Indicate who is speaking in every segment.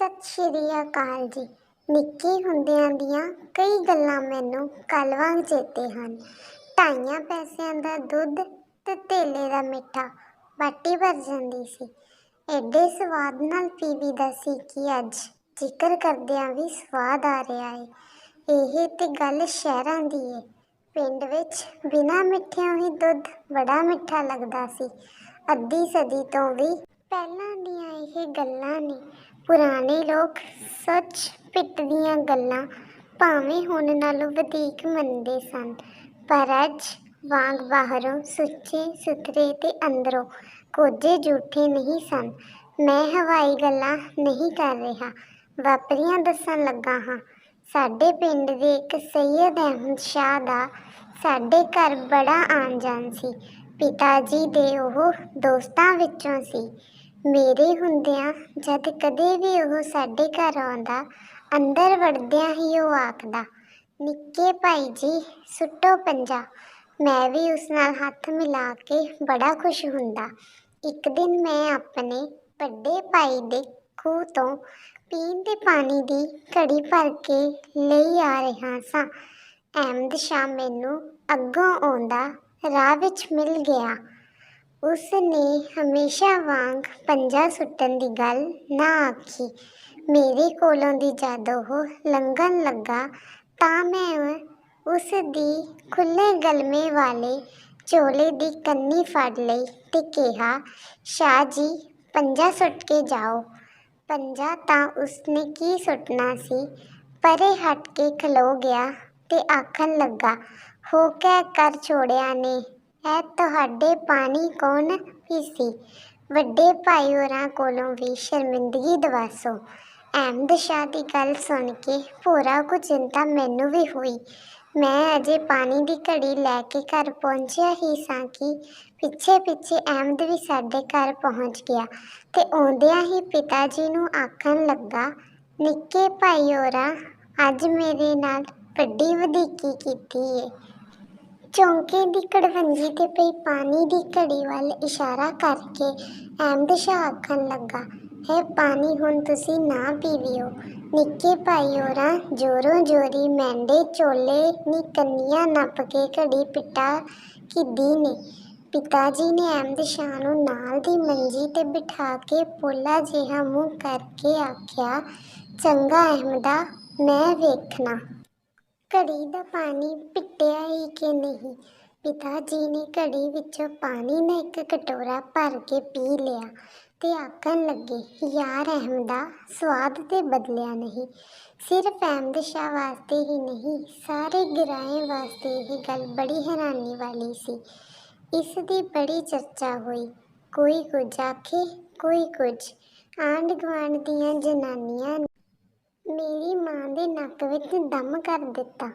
Speaker 1: ਸਤਿ ਸ਼੍ਰੀ ਅਕਾਲ ਜੀ। ਨਿੱਕੇ ਹੁੰਦਿਆਂ ਦੀਆਂ ਕਈ ਗੱਲਾਂ ਮੈਨੂੰ ਕੱਲ੍ਹ ਵਾਂਗ ਚੇਤੇ ਹਨ। 2 ਪੈਸਿਆਂ ਦਾ ਦੁੱਧ ਤੇ ਧੇਲੇ ਦਾ ਮਿੱਠਾ ਬਾਟੀ ਭਰ ਜਾਂਦੀ ਸੀ। ਐਡੇ ਸਵਾਦ ਨਾਲ ਪੀਵੀਦਾ ਸੀ ਕਿ ਅੱਜ ਜ਼ਿਕਰ ਕਰਦਿਆਂ ਵੀ ਸਵਾਦ ਆ ਰਿਹਾ ਏ। ਇਹ ਤੇ ਗੱਲ ਸ਼ਹਿਰਾਂ ਦੀ ਏ। ਪਿੰਡ ਵਿੱਚ ਬਿਨਾਂ ਮਿੱਠਿਆਂ ਹੀ ਦੁੱਧ ਬੜਾ ਮਿੱਠਾ ਲੱਗਦਾ ਸੀ। ਅੱਧੀ ਸਦੀ ਤੋਂ ਵੀ ਪਹਿਲਾਂ ਦੀਆਂ ਇਹ ਗੱਲਾਂ ਨੇ। ਪੁਰਾਣੇ ਲੋਕ ਸੱਚ ਪਿੱਟ ਦੀਆਂ ਗੱਲਾਂ ਭਾਵੇਂ ਹੁਣ ਨਾਲੋਂ ਵਧੇਕ ਮੰਨਦੇ ਸਨ, ਪਰ ਅੱਜ ਵਾਂਗ ਬਾਹਰੋਂ ਸੁੱਚੇ ਸੁਥਰੇ ਤੇ ਅੰਦਰੋਂ ਕੋਝੇ ਝੂਠੇ ਨਹੀਂ ਸਨ। ਮੈਂ ਹਵਾਈ ਗੱਲਾਂ ਨਹੀਂ ਕਰ ਰਿਹਾ, ਵਾਪਰੀਆਂ ਦੱਸਣ ਲੱਗਾ ਹਾਂ। ਸਾਡੇ ਪਿੰਡ ਦੇ ਇੱਕ ਸਈਦ ਅਹਿਮਦ ਸ਼ਾਹ ਦਾ ਸਾਡੇ ਘਰ ਬੜਾ ਆਉਣ ਜਾਣ ਸੀ। ਪਿਤਾ ਜੀ ਦੇ ਉਹ ਦੋਸਤਾਂ ਵਿੱਚੋਂ ਸੀ। ਮੇਰੇ ਹੁੰਦਿਆਂ ਜਦ ਕਦੇ ਵੀ ਉਹ ਸਾਡੇ ਘਰ ਆਉਂਦਾ, ਅੰਦਰ ਵੜਦਿਆਂ ਹੀ ਉਹ ਆਖਦਾ, ਨਿੱਕੇ ਭਾਈ ਜੀ ਸੁੱਟੋ ਪੰਜਾ। ਮੈਂ ਵੀ ਉਸ ਨਾਲ ਹੱਥ ਮਿਲਾ ਕੇ ਬੜਾ ਖੁਸ਼ ਹੁੰਦਾ। ਇੱਕ ਦਿਨ ਮੈਂ ਆਪਣੇ ਵੱਡੇ ਭਾਈ ਦੇ ਖੂਹ ਤੋਂ ਪੀਣ ਦੇ ਪਾਣੀ ਦੀ ਘੜੀ ਭਰ ਕੇ ਲਈ ਆ ਰਿਹਾ ਸਾਂ। ਅਹਿਮਦ ਸ਼ਾਹ ਮੈਨੂੰ ਅੱਗੋਂ ਆਉਂਦਾ ਰਾਹ ਵਿੱਚ ਮਿਲ ਗਿਆ। ਉਸ ਨੇ ਹਮੇਸ਼ਾ ਵਾਂਗ ਪੰਜਾ ਸੁੱਟਣ ਦੀ ਗੱਲ ਨਾ ਆਖੀ। ਮੇਰੇ ਕੋਲੋਂ ਦੀ ਜਦ ਉਹ ਲੰਘਣ ਲੱਗਾ ਤਾਂ ਮੈਂ ਉਸ ਦੀ ਖੁੱਲ੍ਹੇ ਗਲਮੇ ਵਾਲੇ ਝੋਲੇ ਦੀ ਕੰਨੀ ਫੜ ਲਈ ਤੇ ਕਿਹਾ, ਸ਼ਾਹ ਜੀ ਪੰਜਾ ਸੁੱਟ ਕੇ ਜਾਓ। ਪੰਜਾ ਤਾਂ ਉਸਨੇ ਕੀ ਸੁੱਟਣਾ ਸੀ, ਪਰੇ ਹਟ ਕੇ ਖਲੋ ਗਿਆ ਤੇ ਆਖਣ ਲੱਗਾ, ਹੋ ਕਹਿ ਕਰ ਛੋੜਿਆ ਨੇ, ਇਹ ਤੁਹਾਡੇ ਪਾਣੀ ਕੌਣ ਪੀਸੀ। ਵੱਡੇ ਭਾਈ ਹੋਰਾਂ ਕੋਲੋਂ ਵੀ ਸ਼ਰਮਿੰਦਗੀ ਦਵਾਸੋ। ਅਹਿਮਦ ਸ਼ਾਹ ਦੀ ਗੱਲ ਸੁਣ ਕੇ ਭੋਰਾ ਕੁ ਚਿੰਤਾ ਮੈਨੂੰ ਵੀ ਹੋਈ। ਮੈਂ ਅਜੇ ਪਾਣੀ ਦੀ ਘੜੀ ਲੈ ਕੇ ਘਰ ਪਹੁੰਚਿਆ ਹੀ ਸਾਂ ਕਿ ਪਿੱਛੇ ਪਿੱਛੇ ਅਹਿਮਦ ਵੀ ਸਾਡੇ ਘਰ ਪਹੁੰਚ ਗਿਆ ਤੇ ਆਉਂਦਿਆਂ ਹੀ ਪਿਤਾ ਜੀ ਨੂੰ ਆਖਣ ਲੱਗਾ, ਨਿੱਕੇ ਭਾਈ ਹੋਰਾਂ ਅੱਜ ਮੇਰੇ ਨਾਲ ਵੱਡੀ ਵਧੀਕੀ ਕੀਤੀ ਏ। ਚੌਂਕੇ ਦੀ ਕੜਵੰਜੀ ਤੇ ਪਈ ਪਾਣੀ ਦੀ ਘੜੀ ਵੱਲ ਇਸ਼ਾਰਾ ਕਰਕੇ ਅਹਿਮਦ ਸ਼ਾਹ ਆਖਣ ਲੱਗਾ, ਇਹ ਪਾਣੀ ਹੁਣ ਤੁਸੀਂ ਨਾ ਪੀਵੀਓ। ਨਿੱਕੇ ਭਾਈ ਹੋਰਾਂ ਜ਼ੋਰੋਂ ਜ਼ੋਰੀ ਮੈਂਡੇ ਝੋਲੇ ਨੀ ਕੰਨੀਆਂ ਨੱਪ ਕੇ ਘੜੀ ਪਿੱਟਾ ਕੀਦੀ ਨੇ। ਪਿਤਾ ਜੀ ਨੇ ਅਹਿਮਦ ਸ਼ਾਹ ਨੂੰ ਨਾਲ ਦੀ ਮੰਜੀ ਤੇ ਬਿਠਾ ਕੇ ਪੋਲਾ ਜਿਹਾ ਮੂੰਹ ਕਰਕੇ ਆਖਿਆ, ਚੰਗਾ ਅਹਿਮਦਾ, ਮੈਂ ਵੇਖਣਾ ਘੜੀ ਦਾ ਪਾਣੀ ਪਿੱਟਿਆ ਈ ਕਿ ਨਹੀਂ। ਪਿਤਾ ਜੀ ਨੇ ਘੜੀ ਵਿੱਚੋਂ ਪਾਣੀ ਦਾ ਇੱਕ ਕਟੋਰਾ ਭਰ ਕੇ ਪੀ ਲਿਆ ਤੇ ਆਖਣ ਲੱਗੇ, ਯਾਰ ਅਹਿਮਦਾ, ਸਵਾਦ ਤੇ ਬਦਲਿਆ ਨਹੀਂ। ਸਿਰਫ ਅਹਿਮਦ ਸ਼ਾਹ ਵਾਸਤੇ ਹੀ ਨਹੀਂ, ਸਾਰੇ ਗਿਰਾਏ ਵਾਸਤੇ ਇਹ ਗੱਲ ਬੜੀ ਹੈਰਾਨੀ ਵਾਲੀ ਸੀ। ਇਸ ਦੀ ਬੜੀ ਚਰਚਾ ਹੋਈ। ਕੋਈ ਕੁਝ ਆਖੇ, ਕੋਈ ਕੁਝ। ਆਂਢ ਗੁਆਂਢ ਦੀਆਂ ਜਨਾਨੀਆਂ ਮੇਰੀ ਮਾਂ ਦੇ ਨੱਕ ਵਿੱਚ ਦਮ ਕਰ ਦਿੱਤਾ।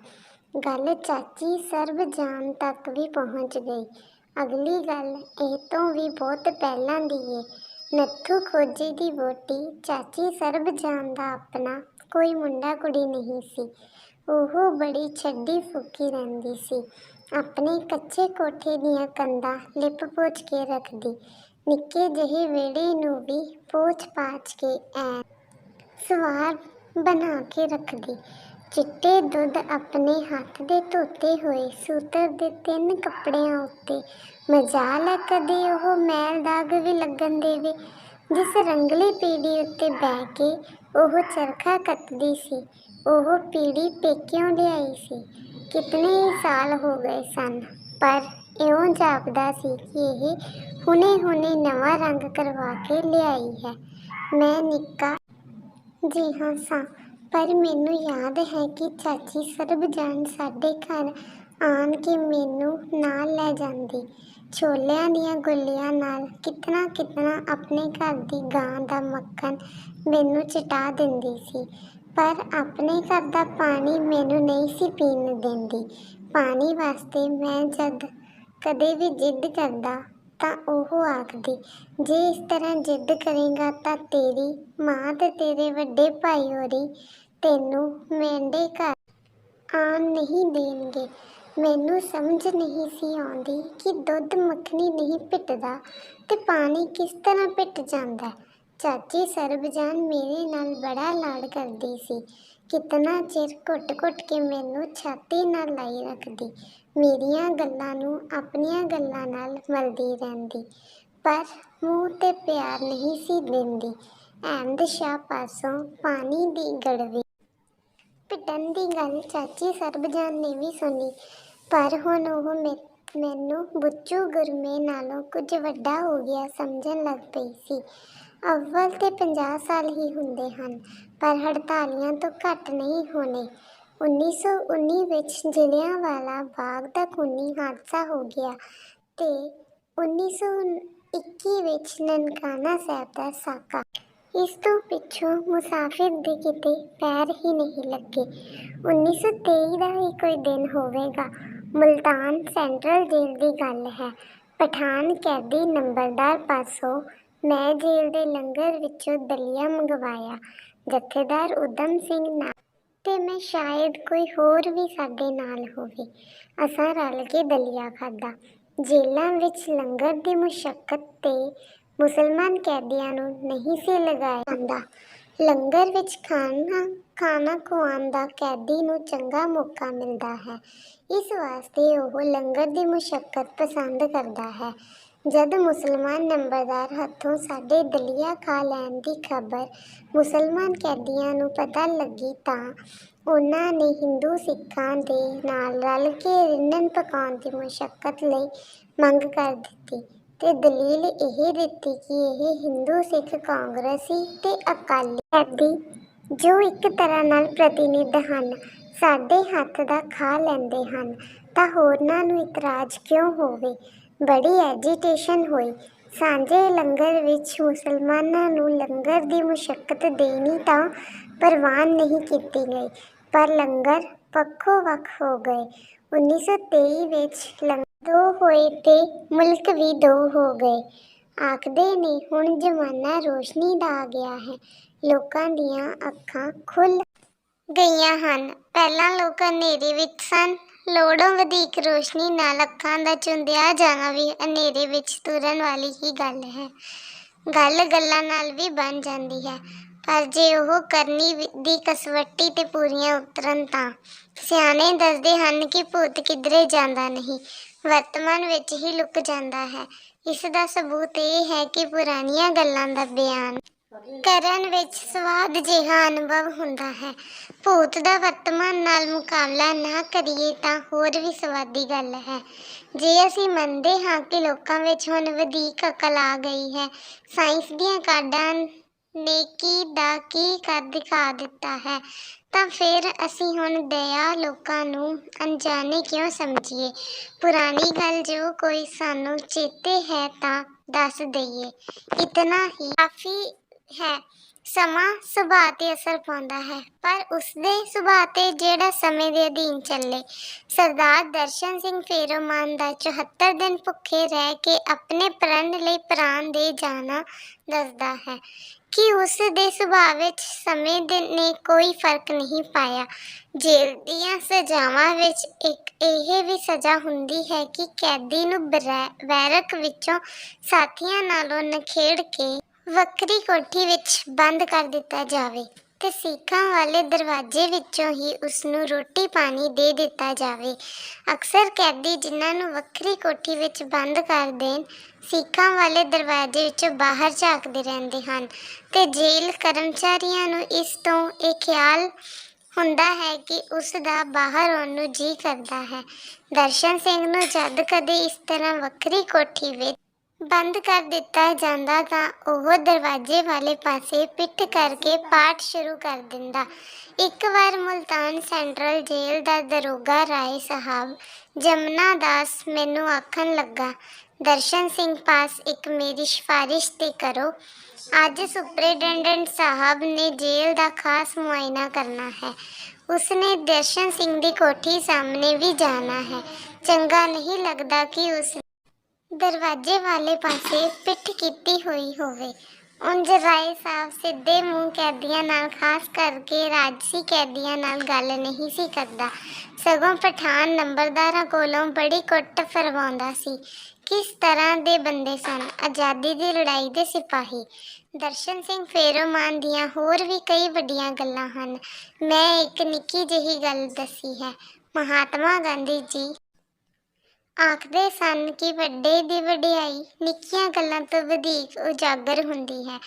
Speaker 1: ਗੱਲ ਚਾਚੀ ਸਰਬਜਾਨ ਤੱਕ ਵੀ ਪਹੁੰਚ ਗਈ। ਅਗਲੀ ਗੱਲ ਇਹ ਤੋਂ ਵੀ ਬਹੁਤ ਪਹਿਲਾਂ ਦੀ ਏ। ਨੱਥੂ ਖੋਜੇ ਦੀ ਵਹੁਟੀ ਚਾਚੀ ਸਰਬਜਾਨ ਦਾ ਆਪਣਾ ਕੋਈ ਮੁੰਡਾ ਕੁੜੀ ਨਹੀਂ ਸੀ। ਉਹ ਬੜੀ ਛੱਡੀ ਫੁੱਕੀ ਰਹਿੰਦੀ ਸੀ। ਆਪਣੇ ਕੱਚੇ ਕੋਠੇ ਦੀਆਂ ਕੰਧਾਂ ਲਿਪ ਪੋਚ ਕੇ ਰੱਖਦੀ, ਨਿੱਕੇ ਜਿਹੇ ਵਿਹੜੇ ਨੂੰ ਵੀ ਪੋਚ ਪਾਚ ਕੇ ਐਨ ਸਵਾਰ ਬਣਾ ਕੇ ਰੱਖਦੀ। ਚਿੱਟੇ ਦੁੱਧ ਆਪਣੇ ਹੱਥ ਦੇ ਧੋਤੇ ਹੋਏ ਸੂਤਰ ਦੇ 3 ਕੱਪੜਿਆਂ ਉੱਤੇ ਮਜਾਲ ਹੈ ਕਦੇ ਉਹ ਮੈਲ ਦਾਗ ਵੀ ਲੱਗਣ ਦੇਵੇ। ਜਿਸ ਰੰਗਲੀ ਪੀੜੀ ਉੱਤੇ ਬਹਿ ਕੇ ਉਹ ਚਰਖਾ ਕੱਤਦੀ ਸੀ, ਉਹ ਪੀੜੀ ਪੇਕਿਓਂ ਲਿਆਈ ਸੀ। ਕਿਤਨੇ ਹੀ ਸਾਲ ਹੋ ਗਏ ਸਨ, ਪਰ ਇਉਂ ਜਾਪਦਾ ਸੀ ਕਿ ਇਹ ਹੁਣੇ-ਹੁਣੇ ਨਵਾਂ ਰੰਗ ਕਰਵਾ ਕੇ ਲਿਆਈ ਹੈ। ਮੈਂ ਨਿੱਕਾ ਜਿਹਾ ਸਾਂ, ਪਰ ਮੈਨੂੰ ਯਾਦ ਹੈ ਕਿ ਚਾਚੀ ਸਰਬਜਾਨ ਸਾਡੇ ਘਰ ਆਣ ਕੇ ਮੈਨੂੰ ਨਾਲ ਲੈ ਜਾਂਦੀ। ਛੋਲਿਆਂ ਦੀਆਂ ਗੁੱਲੀਆਂ ਨਾਲ ਕਿਤਨਾ ਕਿਤਨਾ ਆਪਣੇ ਘਰ ਦੀ ਗਾਂ ਦਾ ਮੱਖਣ ਮੈਨੂੰ ਚਟਾ ਦਿੰਦੀ ਸੀ, ਪਰ ਆਪਣੇ ਘਰ ਦਾ ਪਾਣੀ ਮੈਨੂੰ ਨਹੀਂ ਸੀ ਪੀਣ ਦਿੰਦੀ। ਪਾਣੀ ਵਾਸਤੇ ਮੈਂ ਜਦ ਕਦੇ ਵੀ ਜਿੱਦ ਕਰਦਾ ਤਾਂ ਉਹ ਆਖਦੀ, ਜੇ ਇਸ ਤਰ੍ਹਾਂ ਜਿੱਦ ਕਰੇਂਗਾ ਤਾਂ ਤੇਰੀ ਮਾਂ ਤੇ ਤੇਰੇ ਵੱਡੇ ਭਾਈ ਹੋਰੀਂ ਤੈਨੂੰ ਮੈਂਡੇ ਘਰ ਆਉਣ ਨਹੀਂ ਦੇਣਗੇ। ਮੈਨੂੰ ਸਮਝ ਨਹੀਂ ਸੀ ਆਉਂਦੀ ਕਿ ਦੁੱਧ ਮੱਖਣੀ ਨਹੀਂ ਪਿੱਟਦਾ ਤੇ ਪਾਣੀ ਕਿਸ ਤਰ੍ਹਾਂ ਪਿੱਟ ਜਾਂਦਾ। ਚਾਚੀ ਸਰਬਜਾਨ ਮੇਰੇ ਨਾਲ ਬੜਾ ਲਾਡ ਕਰਦੀ ਸੀ। ਕਿਤਨਾ ਚਿਰ ਘੁੱਟ-ਘੁੱਟ ਕੇ ਮੈਨੂੰ ਛਾਤੀ ਨਾਲ ਲਾਈ ਰੱਖਦੀ। ਮੇਰੀਆਂ ਗੱਲਾਂ ਨੂੰ ਆਪਣੀਆਂ ਗੱਲਾਂ ਨਾਲ ਮਲਦੀ ਰਹਿੰਦੀ, ਪਰ ਮੂੰਹ 'ਤੇ ਪਿਆਰ ਨਹੀਂ ਸੀ ਦਿੰਦੀ। ਅਹਿਮਦ ਸ਼ਾਹ ਪਾਸੋਂ ਪਾਣੀ ਦੀ ਗੜਵੀ ਪਿੱਟਣ ਦੀ ਗੱਲ ਚਾਚੀ ਸਰਬਜਾਨ ਨੇ ਵੀ ਸੁਣੀ, ਪਰ ਹੁਣ ਉਹ ਮੈਨੂੰ ਬੁੱਚੂ ਗੁਰਮੇ ਨਾਲੋਂ ਕੁਝ ਵੱਡਾ ਹੋ ਗਿਆ ਸਮਝਣ ਲੱਗ ਪਈ ਸੀ। ਅੱਵਲ ਤੇ 50 ਸਾਲ ਹੀ ਹੁੰਦੇ ਹਨ, ਪਰ 48 ਤੋਂ ਘੱਟ ਨਹੀਂ ਹੋਣੇ। 1919 ਵਿੱਚ ਜਲਿਆਂਵਾਲਾ ਬਾਗ ਦਾ ਖੂਨੀ ਹਾਦਸਾ ਹੋ ਗਿਆ ਤੇ 1921 ਵਿੱਚ ਨਨਕਾਣਾ ਸਾਹਿਬ ਦਾ ਸਾਕਾ। ਇਸ ਤੋਂ ਪਿੱਛੋਂ ਮੁਸਾਫਿਰ ਦੇ ਕਿਤੇ ਪੈਰ ਹੀ ਨਹੀਂ ਲੱਗੇ। 1923 ਦਾ ਹੀ ਕੋਈ ਦਿਨ ਹੋਵੇਗਾ। ਮੁਲਤਾਨ ਸੈਂਟਰਲ ਜੇਲ੍ਹ ਦੀ ਗੱਲ ਹੈ। ਪਠਾਨ ਕੈਦੀ ਨੰਬਰਦਾਰ ਪਾਸੋਂ ਮੈਂ ਜੇਲ੍ਹ ਦੇ ਲੰਗਰ ਵਿੱਚੋਂ ਦਲੀਆ ਮੰਗਵਾਇਆ। ਜਥੇਦਾਰ ਊਧਮ ਸਿੰਘ ਨਾਲ ਤੇ ਮੈਂ ਸ਼ਾਇਦ ਕੋਈ ਹੋਰ ਵੀ ਸਾਡੇ ਨਾਲ ਹੋਵੇ। ਅਸਾਂ ਰਲ ਕੇ ਦਲੀਆ ਖਾਧਾ। ਜੇਲ੍ਹਾਂ ਵਿੱਚ ਲੰਗਰ ਦੀ ਮੁਸ਼ੱਕਤ ਤੇ ਮੁਸਲਮਾਨ ਕੈਦੀਆਂ ਨੂੰ ਨਹੀਂ ਸੀ ਲਗਾਇਆ ਜਾਂਦਾ। ਲੰਗਰ ਵਿੱਚ ਖਾਣਾ ਖੁਆਉਣ ਦਾ ਕੈਦੀ ਨੂੰ ਚੰਗਾ ਮੌਕਾ ਮਿਲਦਾ ਹੈ, ਇਸ ਵਾਸਤੇ ਉਹ ਲੰਗਰ ਦੀ ਮੁਸ਼ੱਕਤ ਪਸੰਦ ਕਰਦਾ ਹੈ। ਜਦ ਮੁਸਲਮਾਨ ਨੰਬਰਦਾਰ ਹੱਥੋਂ ਸਾਡੇ ਦਲੀਆ ਖਾ ਲੈਣ ਦੀ ਖਬਰ ਮੁਸਲਮਾਨ ਕੈਦੀਆਂ ਨੂੰ ਪਤਾ ਲੱਗੀ ਤਾਂ ਉਹਨਾਂ ਨੇ ਹਿੰਦੂ ਸਿੱਖਾਂ ਦੇ ਨਾਲ ਰਲ ਕੇ ਰਿੰਨਣ ਪਕਾਉਣ ਦੀ ਮੁਸ਼ੱਕਤ ਲਈ ਮੰਗ ਕਰ ਦਿੱਤੀ ਤੇ ਦਲੀਲ ਇਹ ਦਿੱਤੀ ਕਿ ਇਹ ਹਿੰਦੂ ਸਿੱਖ ਕਾਂਗਰਸੀ ਤੇ ਅਕਾਲੀ ਕੈਦੀ, ਜੋ ਇੱਕ ਤਰ੍ਹਾਂ ਨਾਲ ਪ੍ਰਤੀਨਿਧ ਹਨ, ਸਾਡੇ ਹੱਥ ਦਾ ਖਾ ਲੈਂਦੇ ਹਨ ਤਾਂ ਹੋਰਨਾਂ ਨੂੰ ਇਤਰਾਜ਼ ਕਿਉਂ ਹੋਵੇ। ਬੜੀ ਐਜੀਟੇਸ਼ਨ ਹੋਈ। ਸਾਂਝੇ ਲੰਗਰ ਵਿੱਚ ਮੁਸਲਮਾਨਾਂ ਨੂੰ ਲੰਗਰ ਦੀ ਮੁਸ਼ੱਕਤ ਦੇਣੀ ਤਾਂ ਪ੍ਰਵਾਨ ਨਹੀਂ ਕੀਤੀ ਗਈ, ਪਰ ਲੰਗਰ ਵੱਖੋ ਵੱਖ ਹੋ ਗਏ। 1923 ਵਿੱਚ ਲੰਗਰ ਦੋ ਹੋਏ ਤੇ ਮੁਲਕ ਵੀ ਦੋ ਹੋ ਗਏ। ਆਖਦੇ ਨੇ ਹੁਣ ਜ਼ਮਾਨਾ ਰੋਸ਼ਨੀ ਦਾ ਆ ਗਿਆ ਹੈ, ਲੋਕਾਂ ਦੀਆਂ ਅੱਖਾਂ ਖੁੱਲ੍ਹ ਗਈਆਂ ਹਨ। ਪਹਿਲਾਂ ਲੋਕ ਹਨੇਰੇ ਵਿੱਚ ਸਨ। ਲੋੜੋਂ ਵਧੇਕ ਰੋਸ਼ਨੀ ਨਾਲ ਅੱਖਾਂ ਦਾ ਚੁੰਧਿਆ ਜਾਣਾ ਵੀ ਹਨੇਰੇ ਵਿੱਚ ਤੁਰਨ ਵਾਲੀ ਹੀ ਗੱਲ ਹੈ। ਗੱਲ ਗੱਲਾਂ ਨਾਲ ਵੀ ਬਣ ਜਾਂਦੀ ਹੈ, ਪਰ ਜੇ ਉਹ ਕਰਨੀ ਦੀ ਕਸਵੱਟੀ ਤੇ ਪੂਰੀਆਂ ਉਤਰਨ ਤਾਂ। ਸਿਆਣੇ ਦੱਸਦੇ ਹਨ ਕਿ ਭੂਤ ਕਿਧਰੇ ਜਾਂਦਾ ਨਹੀਂ, ਵਰਤਮਾਨ ਵਿੱਚ ਹੀ ਲੁਕ ਜਾਂਦਾ ਹੈ। ਇਸ ਦਾ ਸਬੂਤ ਇਹ ਹੈ ਕਿ ਪੁਰਾਣੀਆਂ ਗੱਲਾਂ ਦਾ ਬਿਆਨ ਕਰਨ ਵਿੱਚ ਸਵਾਦ ਜਿਹਾ ਅਨੁਭਵ ਹੁੰਦਾ ਹੈ। ਭੂਤ ਦਾ ਵਰਤਮਾਨ ਨਾਲ ਮੁਕਾਬਲਾ ਨਾ ਕਰੀਏ ਤਾਂ ਹੋਰ ਵੀ ਸਵਾਦੀ ਗੱਲ ਹੈ। ਜੇ ਅਸੀਂ ਮੰਨਦੇ ਹਾਂ ਕਿ ਲੋਕਾਂ ਵਿੱਚ ਹੁਣ ਵਧੀਕ ਅਕਲ ਆ ਗਈ ਹੈ, ਸਾਇੰਸ ਦੀਆਂ ਕਾਢਾਂ ਨੇ ਕੀ ਦਾ ਕੀ ਕਰ ਦਿਖਾ ਦਿੱਤਾ ਹੈ, ਤਾਂ ਫਿਰ ਅਸੀਂ ਹੁਣ ਦਇਆ ਲੋਕਾਂ ਨੂੰ ਅਣਜਾਣੇ ਕਿਉਂ ਸਮਝੀਏ। ਪੁਰਾਣੀ ਗੱਲ ਜੋ ਕੋਈ ਸਾਨੂੰ ਚੇਤੇ ਹੈ ਤਾਂ ਦੱਸ ਦਈਏ, ਇਤਨਾ ਹੀ ਕਾਫੀ ਹੈ। ਸਮਾਂ ਸੁਭਾਅ 'ਤੇ ਅਸਰ ਪਾਉਂਦਾ ਹੈ, ਪਰ ਉਸਦੇ ਸੁਭਾਅ 'ਤੇ ਜਿਹੜਾ ਸਮੇਂ ਦੇ ਅਧੀਨ ਚੱਲੇ। ਸਰਦਾਰ ਦਰਸ਼ਨ ਸਿੰਘ ਫੇਰੋਮਾਨ ਦਾ 74 ਦਿਨ ਭੁੱਖੇ ਰਹਿ ਕੇ ਆਪਣੇ ਪ੍ਰਣ ਲਈ ਪ੍ਰਾਣ ਦੇ ਜਾਣਾ ਦੱਸਦਾ ਹੈ ਕਿ ਉਸ ਦੇ ਸੁਭਾਅ ਵਿੱਚ ਸਮੇਂ ਨੇ ਕੋਈ ਫਰਕ ਨਹੀਂ ਪਾਇਆ। ਜੇਲ੍ਹ ਦੀਆਂ ਸਜ਼ਾਵਾਂ ਵਿੱਚ ਇੱਕ ਇਹ ਵੀ ਸਜ਼ਾ ਹੁੰਦੀ ਹੈ ਕਿ ਕੈਦੀ ਨੂੰ ਬੈਰਕ ਵਿੱਚੋਂ ਸਾਥੀਆਂ ਨਾਲੋਂ ਨਖੇੜ ਕੇ ਵੱਖਰੀ ਕੋਠੀ ਵਿੱਚ ਬੰਦ ਕਰ ਦਿੱਤਾ ਜਾਵੇ ਤੇ ਸੀਖਾਂ ਵਾਲੇ ਦਰਵਾਜ਼ੇ ਵਿੱਚੋਂ ਹੀ ਉਸਨੂੰ ਰੋਟੀ ਪਾਣੀ ਦੇ ਦਿੱਤਾ ਜਾਵੇ। ਅਕਸਰ ਕੈਦੀ ਜਿਨ੍ਹਾਂ ਨੂੰ ਵੱਖਰੀ ਕੋਠੀ ਵਿੱਚ ਬੰਦ ਕਰ ਦੇਣ, ਸੀਖਾਂ ਵਾਲੇ ਦਰਵਾਜ਼ੇ ਵਿੱਚੋਂ ਬਾਹਰ ਝਾਕਦੇ ਰਹਿੰਦੇ ਹਨ ਤੇ ਜੇਲ੍ਹ ਕਰਮਚਾਰੀਆਂ ਨੂੰ ਇਸ ਤੋਂ ਇਹ ਖਿਆਲ ਹੁੰਦਾ ਹੈ ਕਿ ਉਸ ਦਾ ਬਾਹਰ ਆਉਣ ਨੂੰ ਜੀ ਕਰਦਾ ਹੈ। ਦਰਸ਼ਨ ਸਿੰਘ ਨੂੰ ਜਦ ਕਦੇ ਇਸ ਤਰ੍ਹਾਂ ਵੱਖਰੀ ਕੋਠੀ ਵਿੱਚ ਬੰਦ ਕਰ ਦਿੱਤਾ ਜਾਂਦਾ ਤਾਂ ਉਹ ਦਰਵਾਜ਼ੇ ਵਾਲੇ ਪਾਸੇ ਪਿੱਠ ਕਰਕੇ ਪਾਠ ਸ਼ੁਰੂ ਕਰ ਦਿੰਦਾ। ਇੱਕ ਵਾਰ ਮੁਲਤਾਨ ਸੈਂਟਰਲ ਜੇਲ੍ਹ ਦਾ ਦਰੋਗਾ ਰਾਏ ਸਾਹਿਬ ਜਮਨਾ ਦਾਸ ਮੈਨੂੰ ਆਖਣ ਲੱਗਾ, ਦਰਸ਼ਨ ਸਿੰਘ ਪਾਸ ਇੱਕ ਮੇਰੀ ਸਿਫਾਰਿਸ਼ ਤੇ ਕਰੋ। ਅੱਜ ਸੁਪਰਡੈਂਟੈਂਟ ਸਾਹਿਬ ਨੇ ਜੇਲ੍ਹ ਦਾ ਖਾਸ ਮੁਆਇਨਾ ਕਰਨਾ ਹੈ। ਉਸਨੇ ਦਰਸ਼ਨ ਸਿੰਘ ਦੀ ਕੋਠੀ ਸਾਹਮਣੇ ਵੀ ਜਾਣਾ ਹੈ। ਚੰਗਾ ਨਹੀਂ ਲੱਗਦਾ ਕਿ ਉਸ ਦਰਵਾਜ਼ੇ ਵਾਲੇ ਪਾਸੇ ਪਿੱਠ ਕੀਤੀ ਹੋਈ ਹੋਵੇ। ਉਂਝ ਰਾਏ ਸਾਹਿਬ ਸਿੱਧੇ ਮੂੰਹ ਕੈਦੀਆਂ ਨਾਲ, ਖਾਸ ਕਰਕੇ ਰਾਜਸੀ ਕੈਦੀਆਂ ਨਾਲ ਗੱਲ ਨਹੀਂ ਸੀ ਕਰਦਾ, ਸਗੋਂ ਪਠਾਨ ਨੰਬਰਦਾਰਾਂ ਕੋਲੋਂ ਬੜੀ ਕੁੱਟ ਫਰਮਾਉਂਦਾ ਸੀ। ਕਿਸ ਤਰ੍ਹਾਂ ਦੇ ਬੰਦੇ ਸਨ। ਆਜ਼ਾਦੀ ਦੀ ਲੜਾਈ ਦੇ ਸਿਪਾਹੀ। ਦਰਸ਼ਨ ਸਿੰਘ ਫੇਰੋਮਾਨ ਦੀਆਂ ਹੋਰ ਵੀ ਕਈ ਵੱਡੀਆਂ ਗੱਲਾਂ ਹਨ। ਮੈਂ ਇੱਕ ਨਿੱਕੀ ਜਿਹੀ ਗੱਲ ਦੱਸੀ ਹੈ। ਮਹਾਤਮਾ ਗਾਂਧੀ ਜੀ ਆਖਦੇ ਸਨ ਕਿ ਵੱਡੇ ਦੀ ਵਡਿਆਈ ਨਿੱਕੀਆਂ ਗੱਲਾਂ ਤੋਂ ਵਧੇਕ ਉਜਾਗਰ ਹੁੰਦੀ ਹੈ।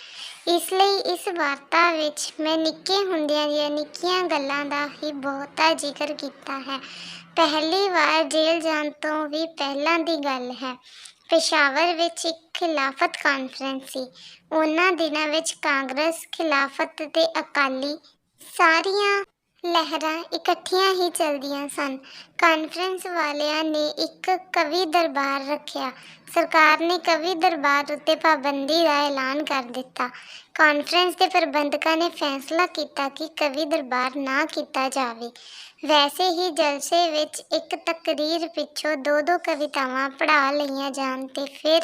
Speaker 1: ਇਸ ਲਈ ਇਸ ਵਾਰਤਾ ਵਿੱਚ ਮੈਂ ਨਿੱਕੇ ਹੁੰਦਿਆਂ ਦੀਆਂ ਨਿੱਕੀਆਂ ਗੱਲਾਂ ਦਾ ਹੀ ਬਹੁਤਾ ਜ਼ਿਕਰ ਕੀਤਾ ਹੈ। ਪਹਿਲੀ ਵਾਰ ਜੇਲ੍ਹ ਜਾਣ ਤੋਂ ਵੀ ਪਹਿਲਾਂ ਦੀ ਗੱਲ ਹੈ। ਪੇਸ਼ਾਵਰ ਵਿੱਚ ਇੱਕ ਖਿਲਾਫਤ ਕਾਨਫਰੰਸ ਸੀ। ਉਹਨਾਂ ਦਿਨਾਂ ਵਿੱਚ ਕਾਂਗਰਸ, ਖਿਲਾਫਤ ਤੇ ਅਕਾਲੀ ਸਾਰੀਆਂ ਲਹਿਰਾਂ ਇਕੱਠੀਆਂ ਹੀ ਚੱਲਦੀਆਂ ਸਨ। ਕਾਨਫਰੰਸ ਵਾਲਿਆਂ ਨੇ ਇੱਕ ਕਵੀ ਦਰਬਾਰ ਰੱਖਿਆ। ਸਰਕਾਰ ਨੇ ਕਵੀ ਦਰਬਾਰ ਉੱਤੇ ਪਾਬੰਦੀ ਦਾ ਐਲਾਨ ਕਰ ਦਿੱਤਾ। ਕਾਨਫਰੰਸ ਦੇ ਪ੍ਰਬੰਧਕਾਂ ਨੇ ਫੈਸਲਾ ਕੀਤਾ ਕਿ ਕਵੀ ਦਰਬਾਰ ਨਾ ਕੀਤਾ ਜਾਵੇ। ਵੈਸੇ ਹੀ ਜਲਸੇ ਵਿੱਚ ਇੱਕ ਤਕਰੀਰ ਪਿੱਛੋਂ ਦੋ ਕਵਿਤਾਵਾਂ ਪੜ੍ਹਾ ਲਈਆਂ ਜਾਣ ਤੇ ਫਿਰ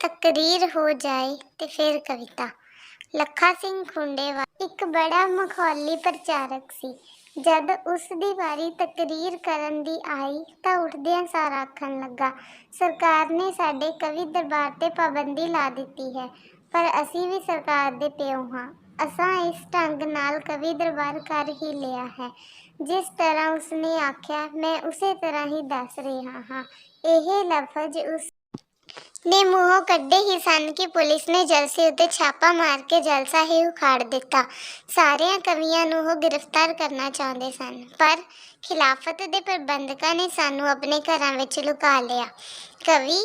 Speaker 1: ਤਕਰੀਰ ਹੋ ਜਾਏ ਤੇ ਫਿਰ ਕਵਿਤਾ। ਲੱਖਾ ਸਿੰਘ ਖੁੰਡੇਵਾਲ ਇੱਕ ਬੜਾ ਮਖੌਲੀ ਪ੍ਰਚਾਰਕ ਸੀ। ਜਦ ਉਸ ਦੀ ਵਾਰੀ ਤਕਰੀਰ ਕਰਨ ਦੀ ਆਈ ਤਾਂ ਉੱਠਦਿਆਂ ਸਾਰ ਆਖਣ ਲੱਗਾ, ਸਰਕਾਰ ਨੇ ਸਾਡੇ ਕਵੀ ਦਰਬਾਰ ਤੇ ਪਾਬੰਦੀ ਲਾ ਦਿੱਤੀ ਹੈ, ਪਰ ਅਸੀਂ ਵੀ ਸਰਕਾਰ ਦੇ ਪਿਓ ਹਾਂ। ਅਸਾਂ ਇਸ ਢੰਗ ਨਾਲ ਕਵੀ ਦਰਬਾਰ ਕਰ ਹੀ ਲਿਆ ਹੈ। ਜਿਸ ਤਰ੍ਹਾਂ ਉਸਨੇ ਆਖਿਆ ਮੈਂ ਉਸੇ ਤਰ੍ਹਾਂ ਹੀ ਦੱਸ ਰਿਹਾ ਹਾਂ। ਇਹ ਲਫ਼ਜ਼ ਉਸ ਨੇ ਮੂੰਹੋਂ ਕੱਢੇ ਹੀ ਸਨ ਕਿ ਪੁਲਿਸ ਨੇ ਜਲਸੇ ਉੱਤੇ ਛਾਪਾ ਮਾਰ ਕੇ ਜਲਸਾ ਹੀ ਉਖਾੜ ਦਿੱਤਾ। ਸਾਰਿਆਂ ਕਵੀਆਂ ਨੂੰ ਉਹ ਗ੍ਰਿਫਤਾਰ ਕਰਨਾ ਚਾਹੁੰਦੇ ਸਨ, ਪਰ ਖਿਲਾਫਤ ਦੇ ਪ੍ਰਬੰਧਕਾਂ ਨੇ ਸਾਨੂੰ ਆਪਣੇ ਘਰਾਂ ਵਿੱਚ ਲੁਕਾ ਲਿਆ। ਕਵੀ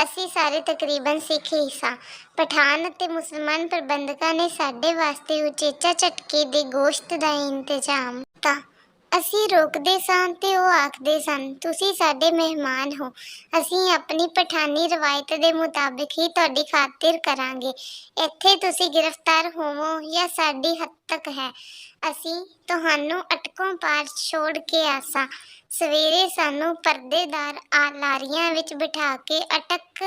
Speaker 1: ਅਸੀਂ ਸਾਰੇ ਤਕਰੀਬਨ ਸਿੱਖ ਹੀ ਸਾਂ। ਪਠਾਨ ਅਤੇ ਮੁਸਲਮਾਨ ਪ੍ਰਬੰਧਕਾਂ ਨੇ ਸਾਡੇ ਵਾਸਤੇ ਉਚੇਚਾ ਝਟਕੇ ਦੇ ਗੋਸ਼ਤ ਦਾ ਇੰਤਜ਼ਾਮ ਕੀਤਾ। ਅਸੀਂ ਰੋਕਦੇ ਸਾਂ ਤੇ ਉਹ ਆਖਦੇ ਸਨ, ਤੁਸੀਂ ਸਾਡੇ ਮਹਿਮਾਨ ਹੋ, ਅਸੀਂ ਆਪਣੀ ਪਠਾਨੀ ਰਵਾਇਤ ਦੇ ਮੁਤਾਬਿਕ ਹੀ ਤੁਹਾਡੀ ਖਾਤਰ ਕਰਾਂਗੇ। ਇੱਥੇ ਤੁਸੀਂ ਗ੍ਰਿਫਤਾਰ ਹੋਵੋ ਜਾਂ ਸਾਡੀ ਹੱਤਕ ਹੈ। ਅਸੀਂ ਤੁਹਾਨੂੰ ਅਟਕੋਂ ਪਾਰ ਛੋੜ ਕੇ ਆਸਾਂ। ਸਵੇਰੇ ਸਾਨੂੰ ਪਰਦੇਦਾਰ ਲਾਰੀਆਂ ਵਿੱਚ ਬਿਠਾ ਕੇ ਅਟਕ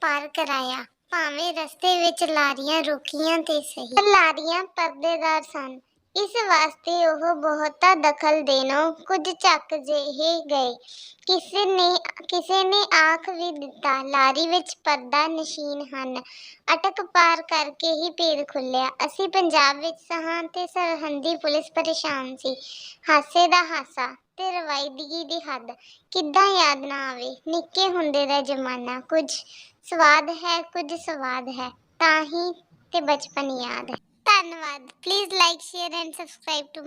Speaker 1: ਪਾਰ ਕਰਾਇਆ। ਭਾਵੇਂ ਰਸਤੇ ਵਿੱਚ ਲਾਰੀਆਂ ਰੋਕੀਆਂ ਤੇ ਸਹੀ, ਪਰ ਲਾਰੀਆਂ ਪਰਦੇਦਾਰ ਸਨ। ਇਸ ਵਾਸਤੇ ਉਹ ਬਹੁਤਾ ਦਖਲ ਦੇਣੋਂ ਕੁਝ ਝੱਕ ਜਿਹੇ ਗਏ। ਕਿਸੇ ਨੇ ਆਖ ਵੀ ਦਿੱਤਾ, ਲਾਰੀ ਵਿੱਚ ਪਰਦਾ ਨਸ਼ੀਨ ਹਨ। ਅਟਕ ਪਾਰ ਕਰਕੇ ਹੀ ਭੇਦ ਖੁੱਲਿਆ। ਅਸੀਂ ਪੰਜਾਬ ਵਿੱਚ ਸਾਂ ਤੇ ਸਰਹੱਦੀ ਪੁਲਿਸ ਪਰੇਸ਼ਾਨ ਸੀ। ਹਾਸੇ ਦਾ ਹਾਸਾ ਤੇ ਰਵਾਇਦਗੀ ਦੀ ਹੱਦ ਕਿੱਦਾਂ ਯਾਦ ਨਾ ਆਵੇ। ਨਿੱਕੇ ਹੁੰਦੇ ਦਾ ਜ਼ਮਾਨਾ, ਕੁਝ ਸਵਾਦ ਹੈ, ਕੁਝ ਸਵਾਦ ਹੈ, ਤਾਂ ਹੀ ਤੇ ਬਚਪਨ ਯਾਦ ਹੈ। ਧੰਨਵਾਦ। Please like, share and subscribe to